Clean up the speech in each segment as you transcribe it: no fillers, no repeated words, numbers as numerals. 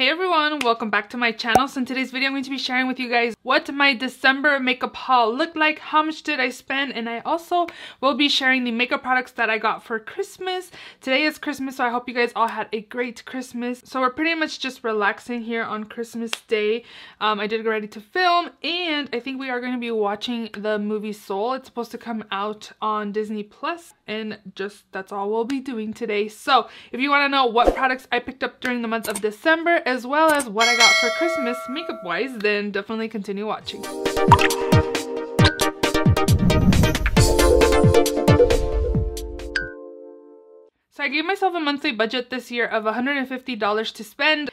Hey everyone, welcome back to my channel. So in today's video I'm going to be sharing with you guys what my December makeup haul looked like, how much did I spend, and I also will be sharing the makeup products that I got for Christmas. Today is Christmas, so I hope you guys all had a great Christmas. So we're pretty much just relaxing here on Christmas Day. I did get ready to film, and I think we are going to be watching the movie Soul. It's supposed to come out on Disney Plus, and just that's all we'll be doing today. So if you want to know what products I picked up during the month of December, as well as what I got for Christmas makeup wise, then definitely continue watching. So I gave myself a monthly budget this year of $150 to spend.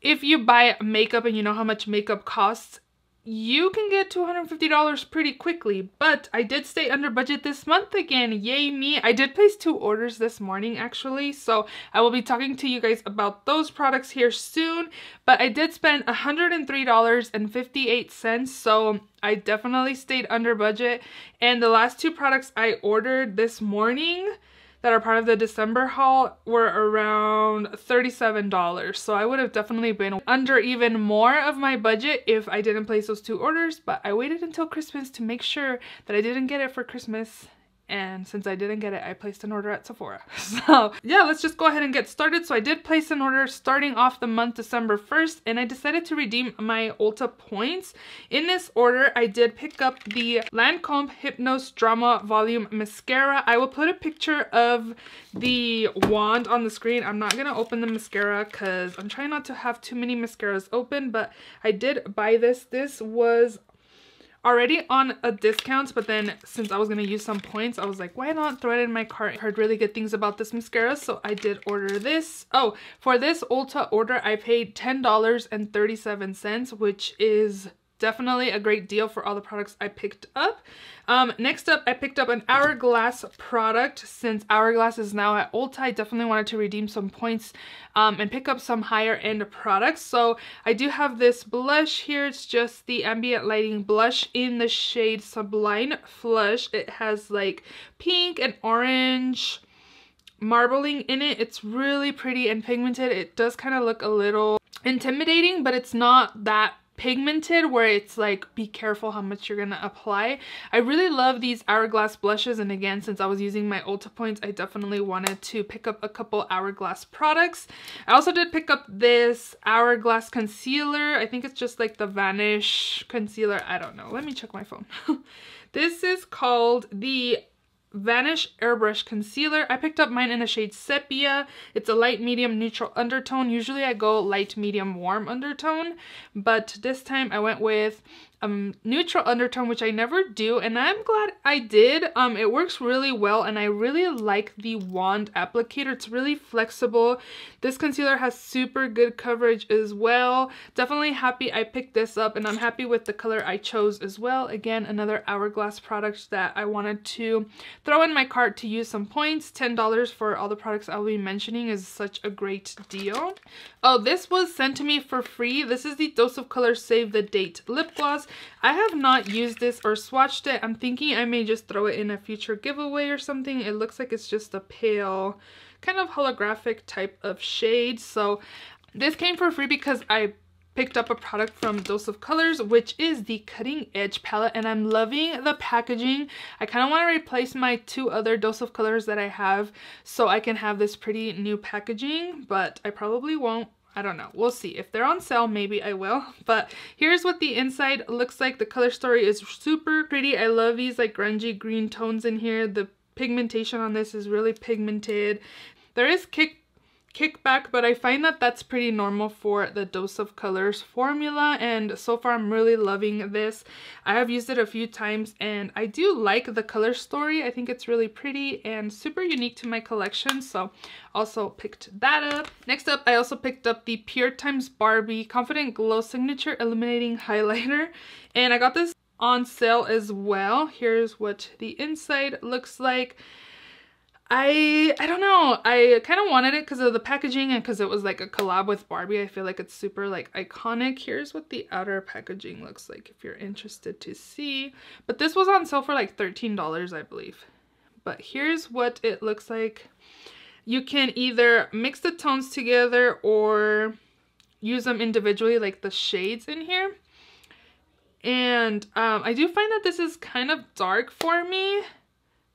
If you buy makeup and you know how much makeup costs, you can get to $150 pretty quickly, but I did stay under budget this month again. Yay me. I did place 2 orders this morning actually, so I will be talking to you guys about those products here soon, but I did spend $103.58, so I definitely stayed under budget. And the last 2 products I ordered this morning that are part of the December haul were around $37. So I would have definitely been under even more of my budget if I didn't place those 2 orders, but I waited until Christmas to make sure that I didn't get it for Christmas. And since I didn't get it, I placed an order at Sephora. So yeah, let's just go ahead and get started. So I did place an order starting off the month December 1st, and I decided to redeem my Ulta points. In this order, I did pick up the Lancome Hypnose Drama Volume Mascara. I will put a picture of the wand on the screen. I'm not gonna open the mascara because I'm trying not to have too many mascaras open, but I did buy this. This was already on a discount, but then since I was gonna use some points, I was like, why not throw it in my cart? I heard really good things about this mascara, so I did order this. Oh, for this Ulta order, I paid $10.37, which is definitely a great deal for all the products I picked up. Next up, I picked up an Hourglass product. Since Hourglass is now at Ulta, I definitely wanted to redeem some points and pick up some higher end products. So I do have this blush here. It's just the Ambient Lighting blush in the shade Sublime Flush. It has like pink and orange marbling in it. It's really pretty and pigmented. It does kind of look a little intimidating, but it's not that pigmented where it's like, be careful how much you're gonna apply. I really love these Hourglass blushes, and again, since I was using my Ulta points, I definitely wanted to pick up a couple Hourglass products. I also did pick up this Hourglass Concealer. I think it's just like the Vanish Concealer. I don't know. Let me check my phone. This is called the Vanish Airbrush Concealer. I picked up mine in the shade Sepia. It's a light, medium, neutral undertone. Usually I go light, medium, warm undertone, but this time I went with neutral undertone, which I never do, and I'm glad I did. It works really well, and I really like the wand applicator. It's really flexible. This concealer has super good coverage as well. Definitely happy I picked this up, and I'm happy with the color I chose as well. Again, another Hourglass product that I wanted to throw in my cart to use some points. $10 for all the products I'll be mentioning is such a great deal. Oh, this was sent to me for free. This is the Dose of Color Save the Date lip gloss. I have not used this or swatched it. I'm thinking I may just throw it in a future giveaway or something. It looks like it's just a pale, kind of holographic type of shade. So this came for free because I picked up a product from Dose of Colors, which is the Cutting Edge palette, and I'm loving the packaging. I kind of want to replace my 2 other Dose of Colors that I have so I can have this pretty new packaging, but I probably won't. I don't know. We'll see. If they're on sale, maybe I will. But here's what the inside looks like. The color story is super pretty. I love these like grungy green tones in here. The pigmentation on this is really pigmented. There is kickback, but I find that that's pretty normal for the Dose of Colors formula, and so far I'm really loving this. I have used it a few times and I do like the color story. I think it's really pretty and super unique to my collection, so also picked that up. Next up, I also picked up the Pure Times Barbie Confident Glow Signature Illuminating Highlighter, and I got this on sale as well. Here's what the inside looks like. I don't know, I kind of wanted it because of the packaging and because it was like a collab with Barbie. I feel like it's super like iconic. Here's what the outer packaging looks like if you're interested to see. But this was on sale for like $13, I believe. But here's what it looks like. You can either mix the tones together or use them individually, like the shades in here. And I do find that this is kind of dark for me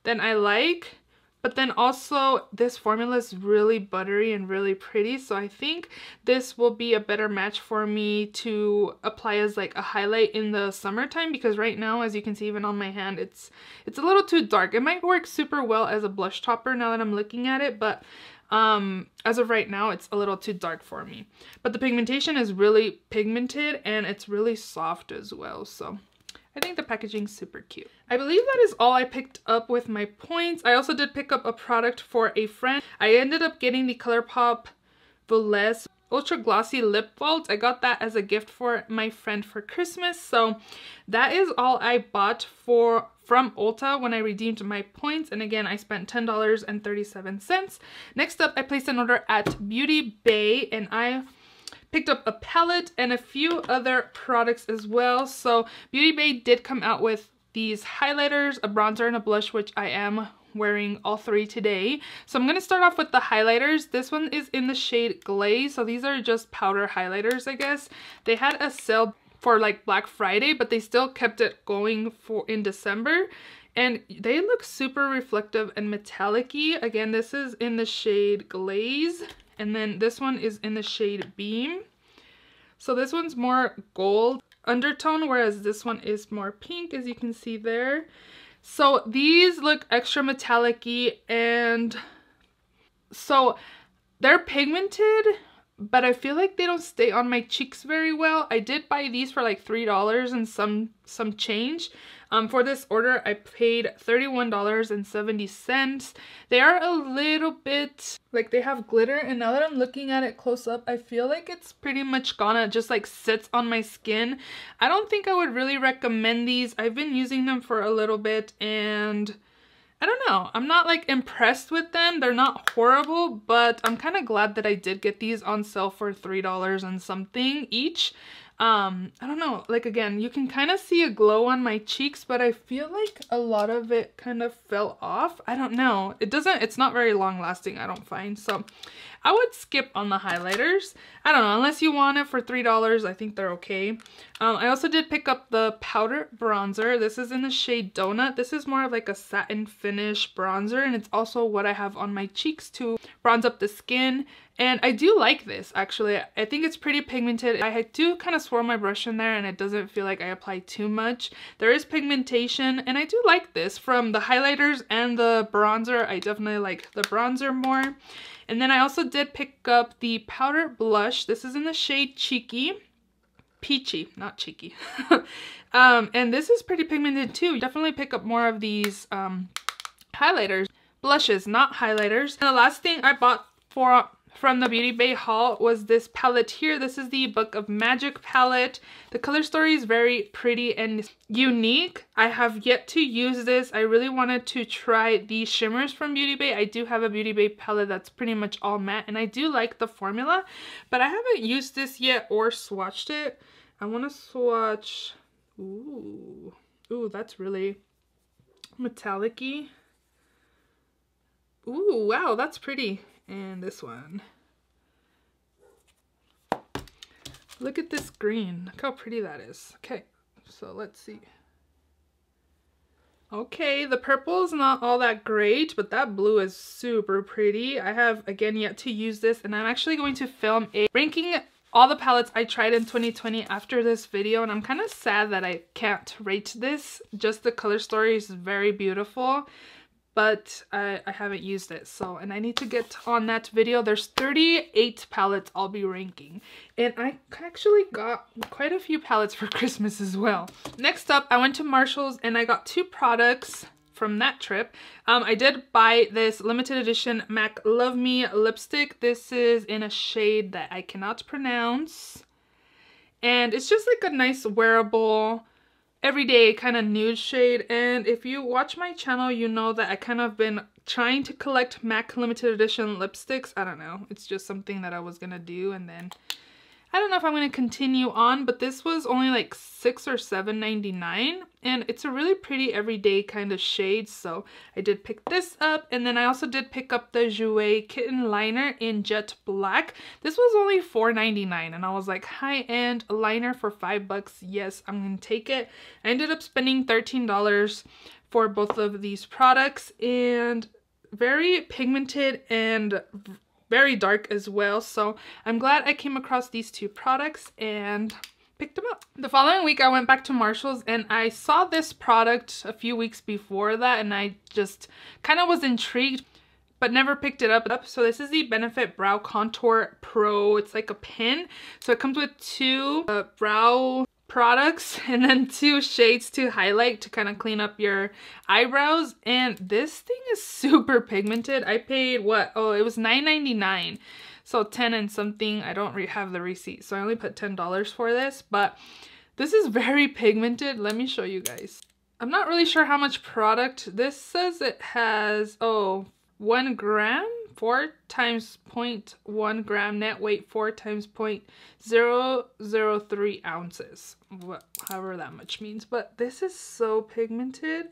than I like. But then also this formula is really buttery and really pretty. So I think this will be a better match for me to apply as like a highlight in the summertime. Because right now, as you can see even on my hand, it's a little too dark. It might work super well as a blush topper now that I'm looking at it. But as of right now, it's a little too dark for me. But the pigmentation is really pigmented and it's really soft as well. So I think the packaging's super cute. I believe that is all I picked up with my points. I also did pick up a product for a friend. I ended up getting the ColourPop Volesse Ultra Glossy Lip Vault. I got that as a gift for my friend for Christmas. So that is all I bought from Ulta when I redeemed my points. And again, I spent $10.37. Next up, I placed an order at Beauty Bay and I picked up a palette and a few other products as well. So Beauty Bay did come out with these highlighters, a bronzer, and a blush, which I am wearing all three today. So I'm going to start off with the highlighters. This one is in the shade Glaze. So these are just powder highlighters, I guess. They had a sale for like Black Friday, but they still kept it going in December. And they look super reflective and metallic-y. Again, this is in the shade Glaze. And then this one is in the shade Beam. So this one's more gold undertone, whereas this one is more pink, as you can see there. So these look extra metallic-y, and so they're pigmented, but I feel like they don't stay on my cheeks very well. I did buy these for like $3 and some change. For this order, I paid $31.70. They are a little bit, like they have glitter, and now that I'm looking at it close up, I feel like it's pretty much gonna just like sits on my skin. I don't think I would really recommend these. I've been using them for a little bit and I don't know. I'm not like impressed with them. They're not horrible, but I'm kind of glad that I did get these on sale for $3 and something each. I don't know, like again, you can kind of see a glow on my cheeks, but I feel like a lot of it kind of fell off. I don't know. It's not very long lasting, I don't find. So I would skip on the highlighters. I don't know, unless you want it for $3, I think they're okay. I also did pick up the powder bronzer. This is in the shade Donut. This is more of like a satin finish bronzer, and it's also what I have on my cheeks to bronze up the skin. And I do like this, actually. I think it's pretty pigmented. I do kind of swirl my brush in there and it doesn't feel like I apply too much. There is pigmentation, and I do like this. From the highlighters and the bronzer, I definitely like the bronzer more. And then I also did pick up the powder blush. This is in the shade Cheeky. Peachy, not cheeky. And this is pretty pigmented too. Definitely pick up more of these highlighters. Blushes, not highlighters. And the last thing I bought from the Beauty Bay haul was this palette here. This is the Book of Magic palette. The color story is very pretty and unique. I have yet to use this. I really wanted to try the shimmers from Beauty Bay. I do have a Beauty Bay palette that's pretty much all matte, and I do like the formula, but I haven't used this yet or swatched it. I want to swatch. Ooh, that's really metallic-y. Ooh, wow, that's pretty. And this one. Look at this green. Look how pretty that is. Okay, so let's see. Okay, the purple is not all that great, but that blue is super pretty. I have, again, yet to use this, and I'm actually going to film a ranking all the palettes I tried in 2020 after this video, and I'm kind of sad that I can't rate this. Just the color story is very beautiful, but I haven't used it, so, and I need to get on that video. There's 38 palettes I'll be ranking, and I actually got quite a few palettes for Christmas as well. Next up, I went to Marshall's and I got two products from that trip. I did buy this limited edition MAC Love Me lipstick. This is in a shade that I cannot pronounce, and it's just like a nice wearable everyday kind of nude shade. And if you watch my channel, you know that I kind of been trying to collect MAC limited edition lipsticks. I don't know, it's just something that I was gonna do, and then I don't know if I'm gonna continue on, but this was only like $6 or $7.99, and it's a really pretty everyday kind of shade, so I did pick this up. And then I also did pick up the Jouer Kitten liner in Jet Black. This was only $4.99 and I was like, high-end liner for $5, yes, I'm gonna take it. I ended up spending $13 for both of these products, and very pigmented and very dark as well, so I'm glad I came across these two products and picked them up. The following week I went back to Marshall's and I saw this product a few weeks before that, and I just kind of was intrigued but never picked it up. So this is the Benefit Brow Contour Pro. It's like a pen, so it comes with two brow products and then two shades to highlight to kind of clean up your eyebrows. And this thing is super pigmented. I paid what? Oh, it was $9.99. So 10 and something. I don't have the receipt, so I only put $10 for this, but this is very pigmented. Let me show you guys. I'm not really sure how much product. This says it has, 1 gram, 4 times 0.1 gram, net weight 4 times 0.003 ounces. However that much means, but this is so pigmented.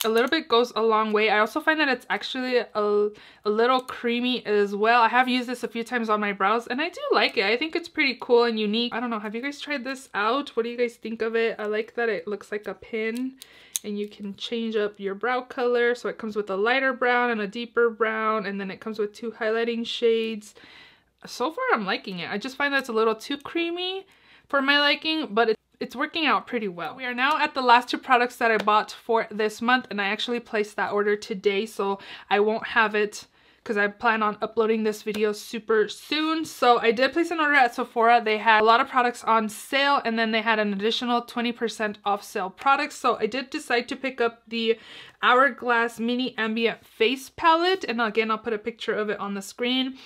A little bit goes a long way. I also find that it's actually a little creamy as well. I have used this a few times on my brows and I do like it. I think it's pretty cool and unique. I don't know, have you guys tried this out? What do you guys think of it? I like that it looks like a pin and you can change up your brow color. So it comes with a lighter brown and a deeper brown, and then it comes with two highlighting shades. So far I'm liking it. I just find that it's a little too creamy for my liking, but it's working out pretty well. We are now at the last two products that I bought for this month, and I actually placed that order today, so I won't have it because I plan on uploading this video super soon. So I did place an order at Sephora. They had a lot of products on sale, and then they had an additional 20% off sale products. So I did decide to pick up the Hourglass Mini Ambient Face Palette, and again, I'll put a picture of it on the screen.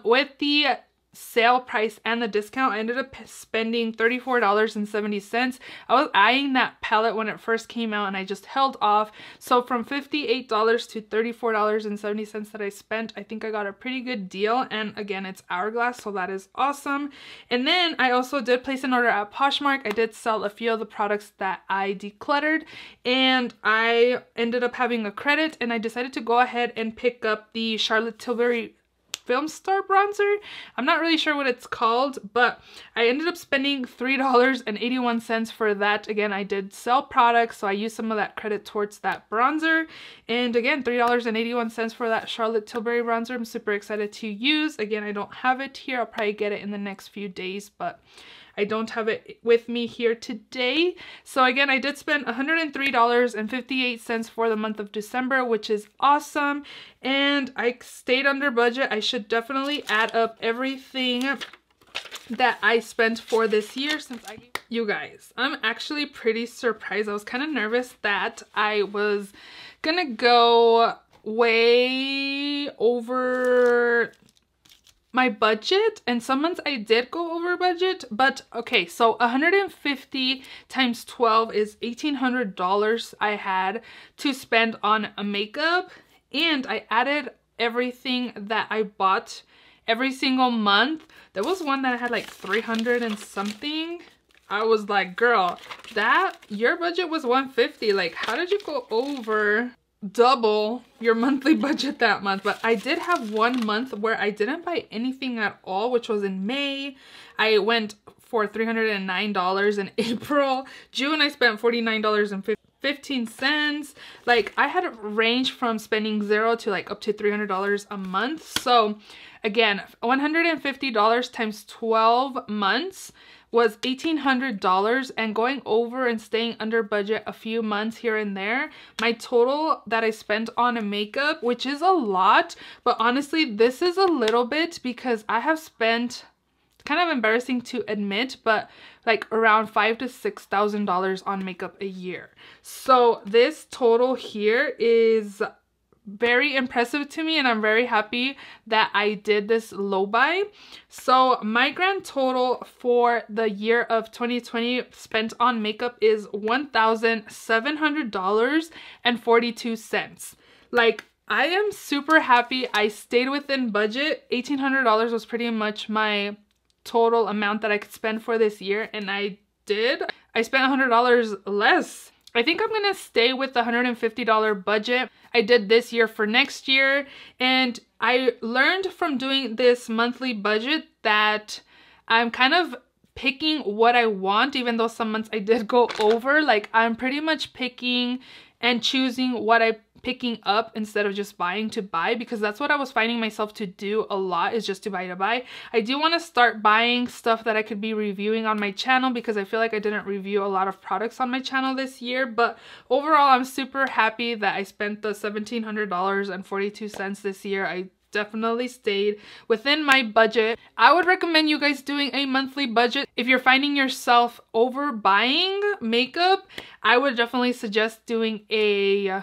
With the sale price and the discount, I ended up spending $34.70. I was eyeing that palette when it first came out and I just held off. So from $58 to $34.70 that I spent, I think I got a pretty good deal. And again, it's Hourglass, so that is awesome. And then I also did place an order at Poshmark. I did sell a few of the products that I decluttered, and I ended up having a credit, and I decided to go ahead and pick up the Charlotte Tilbury Film Star bronzer. I'm not really sure what it's called, but I ended up spending $3.81 for that. Again, I did sell products, so I used some of that credit towards that bronzer. And again, $3.81 for that Charlotte Tilbury bronzer. I'm super excited to use. Again, I don't have it here. I'll probably get it in the next few days, but I don't have it with me here today. So again, I did spend $103.58 for the month of December, which is awesome. And I stayed under budget. I should definitely add up everything that I spent for this year since you guys, I'm actually pretty surprised. I was kind of nervous that I was gonna go way over my budget, and some months I did go over budget, but okay, so 150 times 12 is $1,800 I had to spend on a makeup, and I added everything that I bought every single month. There was one that I had like 300 and something. I was like, girl, that your budget was 150. Like, how did you go over double your monthly budget that month? But I did have one month where I didn't buy anything at all, which was in May. I went for $309 in April. June, I spent $49.15. Like, I had a range from spending $0 to like up to $300 a month. So again, $150 times 12 months was $1,800, and going over and staying under budget a few months here and there, my total that I spent on a makeup, which is a lot, but honestly this is a little bit because I have spent, kind of embarrassing to admit, but like around $5,000 to $6,000 on makeup a year. So this total here is very impressive to me, and I'm very happy that I did this low buy. So my grand total for the year of 2020 spent on makeup is $1,700.42. Like, I am super happy I stayed within budget. $1,800 was pretty much my total amount that I could spend for this year, and I did. I spent $100 less I think I'm gonna stay with the $150 budget I did this year for next year. And I learned from doing this monthly budget that I'm kind of picking what I want, even though some months I did go over. Like, I'm pretty much picking and choosing what I'm picking up instead of just buying to buy, because that's what I was finding myself to do a lot, is just to buy. I do want to start buying stuff that I could be reviewing on my channel, because I feel like I didn't review a lot of products on my channel this year. But overall, I'm super happy that I spent the $1,700.42 this year. I definitely stayed within my budget. I would recommend you guys doing a monthly budget. If you're finding yourself overbuying makeup, I would definitely suggest doing a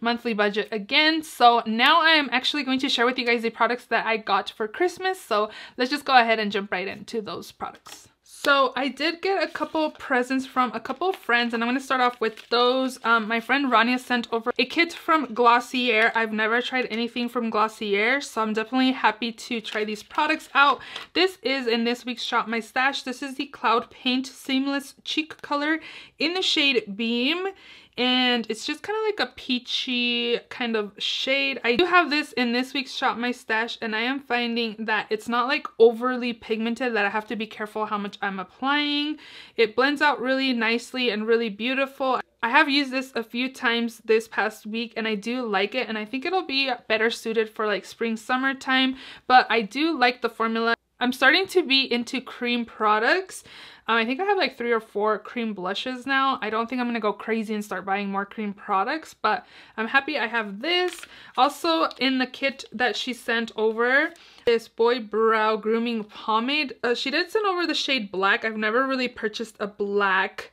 monthly budget again. So now I am actually going to share with you guys the products that I got for Christmas. So let's just go ahead and jump right into those products. So I did get a couple presents from a couple of friends, and I'm going to start off with those. My friend Rania sent over a kit from Glossier. I've never tried anything from Glossier, so I'm definitely happy to try these products out. This is in this week's Shop My Stash. This is the Cloud Paint Seamless Cheek Color in the shade Beam. And it's just kind of like a peachy kind of shade. I do have this in this week's Shop My Stash, and I am finding that it's not like overly pigmented, that I have to be careful how much I'm applying. It blends out really nicely and really beautiful. I have used this a few times this past week, and I do like it, and I think it'll be better suited for like spring, summertime. But I do like the formula. I'm starting to be into cream products. I think I have like 3 or 4 cream blushes now. I don't think I'm gonna go crazy and start buying more cream products, but I'm happy I have this. Also in the kit that she sent over, this Boy Brow Grooming Pomade. She did send over the shade Black. I've never really purchased a black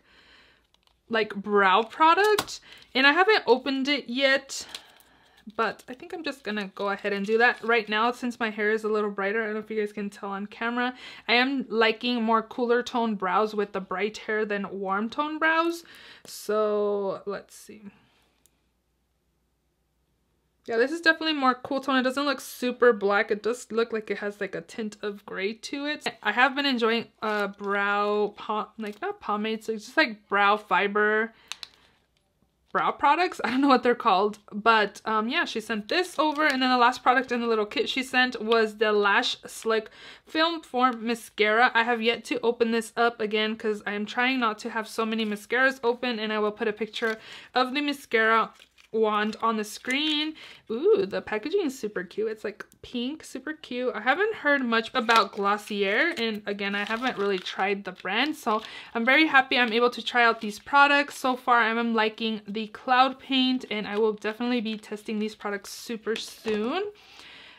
like brow product, and I haven't opened it yet. But I think I'm just gonna go ahead and do that right now since my hair is a little brighter. I don't know if you guys can tell on camera. I am liking more cooler tone brows with the bright hair than warm tone brows. So let's see. Yeah, this is definitely more cool tone. It doesn't look super black. It does look like it has like a tint of gray to it. I have been enjoying brow like not pomades, so it's just like brow fiber brow products. I don't know what they're called, but yeah, she sent this over. And then the last product in the little kit she sent was the Lash Slick Film Form Mascara. I have yet to open this up again because I am trying not to have so many mascaras open, and I will put a picture of the mascara wand on the screen. Ooh, the packaging is super cute. It's like pink, super cute. I haven't heard much about Glossier, and again, I haven't really tried the brand, so I'm very happy I'm able to try out these products. So far, I'm liking the Cloud Paint, and I will definitely be testing these products super soon.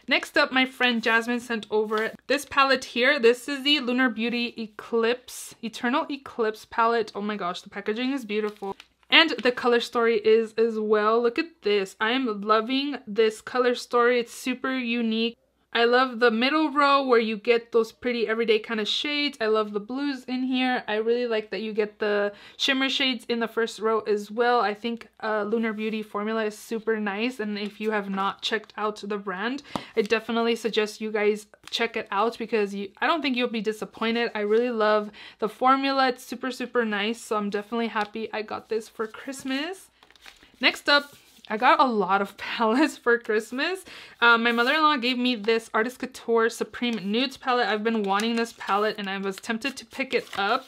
Next up, my friend Jasmine sent over this palette here. This is the Lunar Beauty Eclipse, Eternal Eclipse palette. Oh my gosh, the packaging is beautiful. And the color story is as well. Look at this. I am loving this color story. It's super unique. I love the middle row where you get those pretty everyday kind of shades. I love the blues in here. I really like that you get the shimmer shades in the first row as well. I think Lunar Beauty formula is super nice, and if you have not checked out the brand, I definitely suggest you guys check it out, because I don't think you'll be disappointed. I really love the formula. It's super, super nice, so I'm definitely happy I got this for Christmas. Next up, I got a lot of palettes for Christmas. My mother-in-law gave me this Artist Couture Supreme Nudes palette. I've been wanting this palette, and I was tempted to pick it up,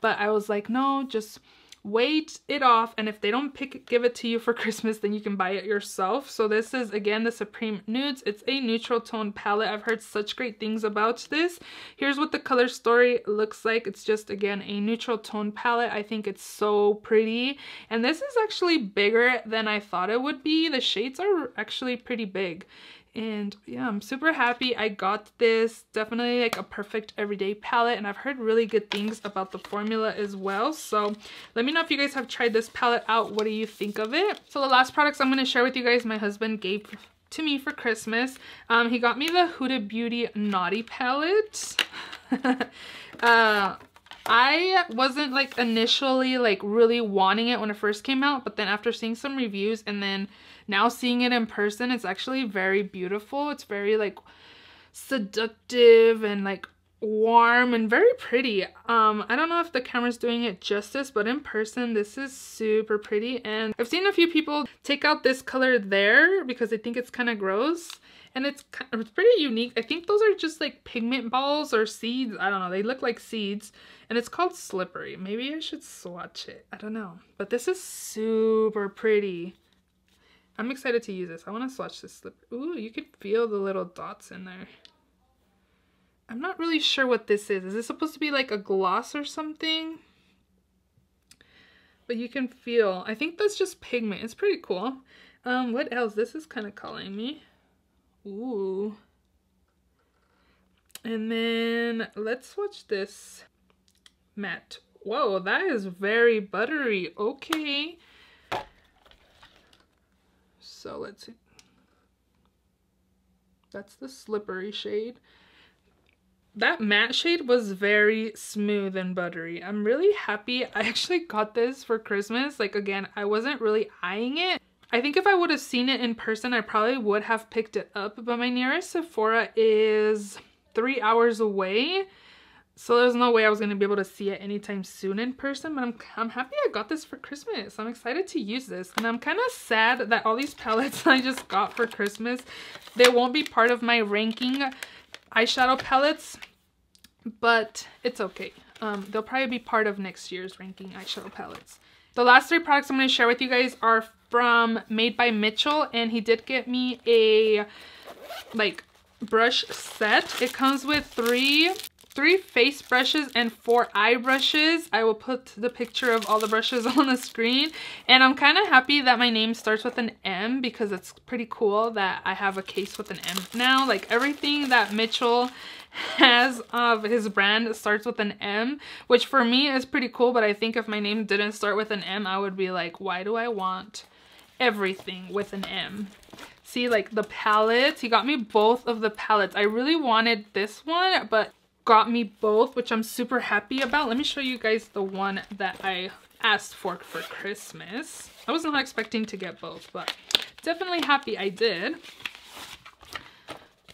but I was like, no, just wait it off, and if they don't give it to you for Christmas, then you can buy it yourself. So this is again the Supreme Nudes. It's a neutral tone palette. I've heard such great things about this. Here's what the color story looks like. It's just again a neutral tone palette. I think it's so pretty, and this is actually bigger than I thought it would be. The shades are actually pretty big. And yeah, I'm super happy I got this. Definitely like a perfect everyday palette, and I've heard really good things about the formula as well. So let me know if you guys have tried this palette out. What do you think of it? So the last products I'm going to share with you guys, my husband gave to me for Christmas. He got me the Huda Beauty Naughty palette. I wasn't like initially like really wanting it when it first came out, but then after seeing some reviews and then now seeing it in person, it's actually very beautiful. It's very like seductive and like warm and very pretty. I don't know if the camera's doing it justice, but in person this is super pretty. And I've seen a few people take out this color there because they think it's kind of gross, and it's pretty unique. I think those are just like pigment balls or seeds. I don't know, they look like seeds, and it's called Slippery. Maybe I should swatch it, I don't know, but this is super pretty. I'm excited to use this. I want to swatch this slip. Ooh, you can feel the little dots in there. I'm not really sure what this is. Is this supposed to be like a gloss or something? But you can feel, I think that's just pigment. It's pretty cool. What else? This is kind of calling me. Ooh. And then let's swatch this matte. Whoa, that is very buttery. Okay. So let's see. That's the Slippery shade. That matte shade was very smooth and buttery. I'm really happy. I actually got this for Christmas. Like, again, I wasn't really eyeing it. I think if I would have seen it in person, I probably would have picked it up. But my nearest Sephora is 3 hours away. So there's no way I was going to be able to see it anytime soon in person. But I'm happy I got this for Christmas. I'm excited to use this. And I'm kind of sad that all these palettes I just got for Christmas, they won't be part of my ranking eyeshadow palettes, but it's okay. They'll probably be part of next year's ranking eyeshadow palettes. The last 3 products I'm going to share with you guys are from Made by Mitchell, and he did get me a like brush set. It comes with three face brushes and 4 eye brushes. I will put the picture of all the brushes on the screen. And I'm kind of happy that my name starts with an M, because it's pretty cool that I have a case with an M now. Like, everything that Mitchell has of his brand starts with an M, which for me is pretty cool. But I think if my name didn't start with an M, I would be like, why do I want everything with an M? See, like the palettes, he got me both of the palettes. I really wanted this one, but got me both, which I'm super happy about. Let me show you guys the one that I asked for Christmas. I was not expecting to get both, but definitely happy I did.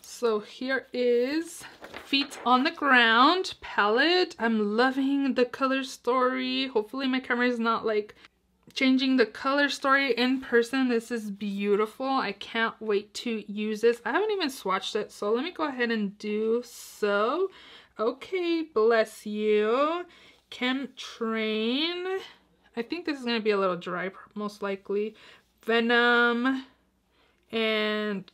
So here is Feet on the Ground palette. I'm loving the color story. Hopefully my camera is not like changing the color story in person. This is beautiful. I can't wait to use this. I haven't even swatched it, so let me go ahead and do so. Okay, bless you. Chemtrain. I think this is going to be a little dry, most likely. Venom and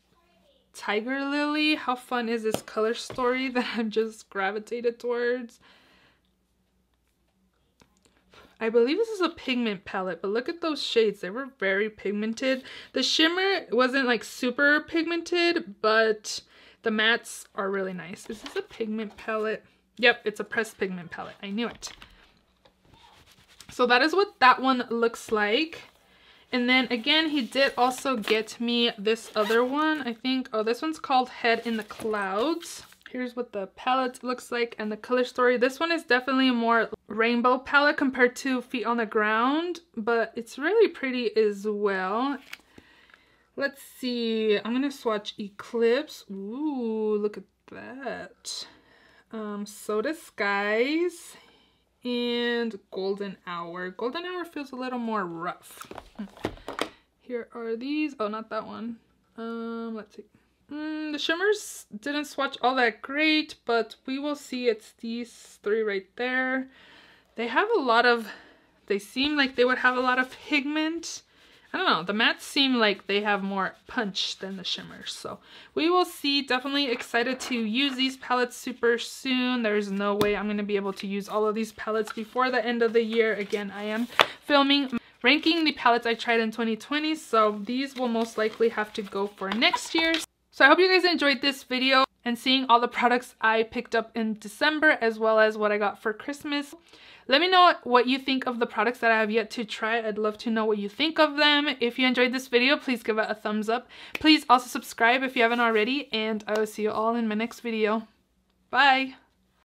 Tiger Lily. How fun is this color story that I'm just gravitated towards? I believe this is a pigment palette, but look at those shades. They were very pigmented. The shimmer wasn't like super pigmented, but the mattes are really nice. Is this a pigment palette? Yep, it's a pressed pigment palette. I knew it. So that is what that one looks like. And then again, he did also get me this other one. I think, oh, this one's called Head in the Clouds. Here's what the palette looks like and the color story. This one is definitely a more rainbow palette compared to Feet on the Ground, but it's really pretty as well. Let's see. I'm going to swatch Eclipse. Ooh, look at that. Soda Skies and Golden Hour. Golden Hour feels a little more rough. Here are these. Oh, not that one. Let's see. The shimmers didn't swatch all that great, but we will see. It's these 3 right there. They have a lot of, they seem like they would have a lot of pigment. I don't know, the mattes seem like they have more punch than the shimmers, so we will see. Definitely excited to use these palettes super soon. There's no way I'm going to be able to use all of these palettes before the end of the year. Again, I am ranking the palettes I tried in 2020, so these will most likely have to go for next year. So I hope you guys enjoyed this video and seeing all the products I picked up in December, as well as what I got for Christmas. Let me know what you think of the products that I have yet to try. I'd love to know what you think of them. If you enjoyed this video, please give it a thumbs up. Please also subscribe if you haven't already, and I will see you all in my next video. Bye!